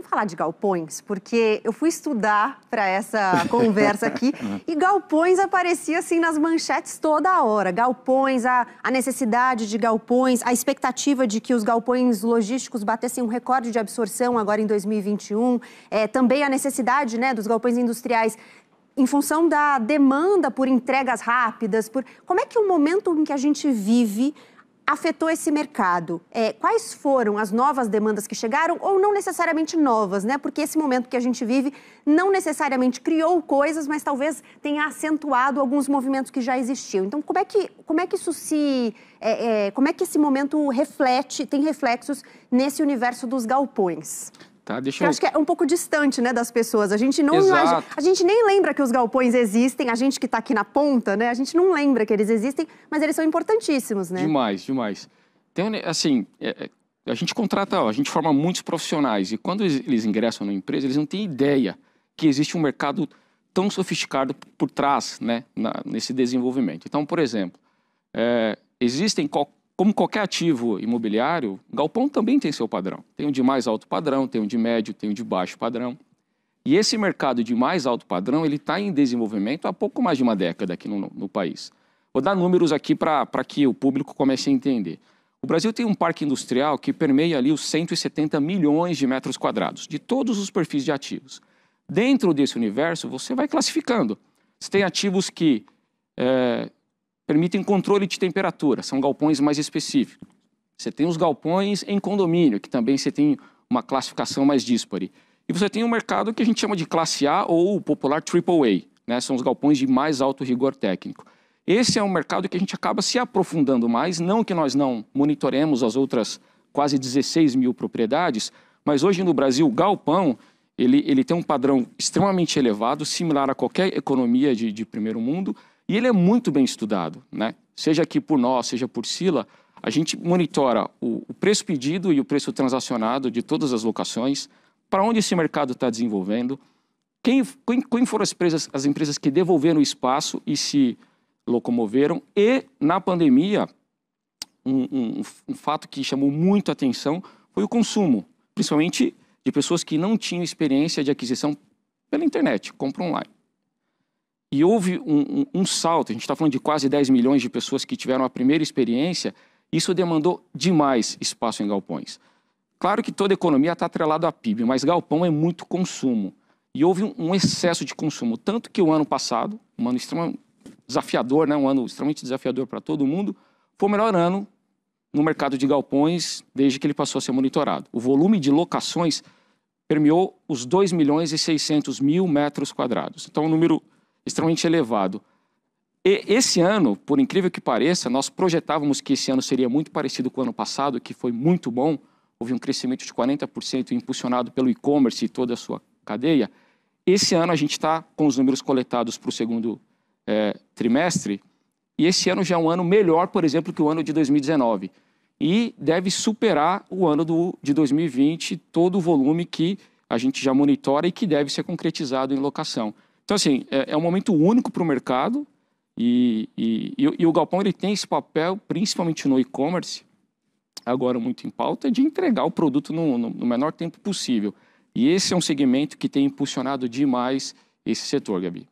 vamos falar de galpões, porque eu fui estudar para essa conversa aqui e galpões aparecia assim nas manchetes toda hora. Galpões, a necessidade de galpões, a expectativa de que os galpões logísticos batessem um recorde de absorção agora em 2021, também a necessidade, né, dos galpões industriais em função da demanda por entregas rápidas. Como é que o momento em que a gente vive afetou esse mercado? Quais foram as novas demandas que chegaram, ou não necessariamente novas, né? Porque esse momento que a gente vive não necessariamente criou coisas, mas talvez tenha acentuado alguns movimentos que já existiam. Então, como é que isso como é que esse momento tem reflexos nesse universo dos galpões? Tá, eu acho que é um pouco distante, né, das pessoas. A gente não imagina, a gente nem lembra que os galpões existem, a gente que está aqui na ponta, né? A gente não lembra que eles existem, mas eles são importantíssimos, né? Demais, demais. Tem, assim, a gente contrata, a gente forma muitos profissionais e quando eles ingressam na empresa, eles não têm ideia que existe um mercado tão sofisticado por trás, né, nesse desenvolvimento. Então, por exemplo, como qualquer ativo imobiliário, galpão também tem seu padrão. Tem um de mais alto padrão, tem um de médio, tem um de baixo padrão. E esse mercado de mais alto padrão, ele está em desenvolvimento há pouco mais de uma década aqui no país. Vou dar números aqui para que o público comece a entender. O Brasil tem um parque industrial que permeia ali os 170 milhões de metros quadrados, de todos os perfis de ativos. Dentro desse universo, você vai classificando. Você tem ativos que permitem controle de temperatura, são galpões mais específicos. Você tem os galpões em condomínio, que também você tem uma classificação mais díspare. E você tem um mercado que a gente chama de classe A ou popular AAA, né? São os galpões de mais alto rigor técnico. Esse é um mercado que a gente acaba se aprofundando mais, não que nós não monitoremos as outras quase 16 mil propriedades, mas hoje no Brasil o galpão ele tem um padrão extremamente elevado, similar a qualquer economia de primeiro mundo, e ele é muito bem estudado, né? Seja aqui por nós, seja por Sila, a gente monitora o preço pedido e o preço transacionado de todas as locações, para onde esse mercado está desenvolvendo, quem foram as empresas que devolveram o espaço e se locomoveram, e na pandemia, um fato que chamou muito a atenção foi o consumo, principalmente de pessoas que não tinham experiência de aquisição pela internet, compra online. E houve um salto, a gente está falando de quase 10 milhões de pessoas que tiveram a primeira experiência, isso demandou demais espaço em galpões. Claro que toda economia está atrelada à PIB, mas galpão é muito consumo. E houve um excesso de consumo, tanto que o ano passado, um ano extremamente desafiador, né, um ano extremamente desafiador para todo mundo, foi o melhor ano no mercado de galpões desde que ele passou a ser monitorado. O volume de locações permeou os 2 milhões e 600 mil metros quadrados. Então, um número extremamente elevado. E esse ano, por incrível que pareça, nós projetávamos que esse ano seria muito parecido com o ano passado, que foi muito bom. Houve um crescimento de 40% impulsionado pelo e-commerce e toda a sua cadeia. Esse ano a gente está com os números coletados para o segundo trimestre, e esse ano já é um ano melhor, por exemplo, que o ano de 2019. E deve superar o ano de 2020, todo o volume que a gente já monitora e que deve ser concretizado em locação. Então, assim, é um momento único para o mercado e o galpão ele tem esse papel, principalmente no e-commerce, agora muito em pauta, de entregar o produto no menor tempo possível. E esse é um segmento que tem impulsionado demais esse setor, Gabi.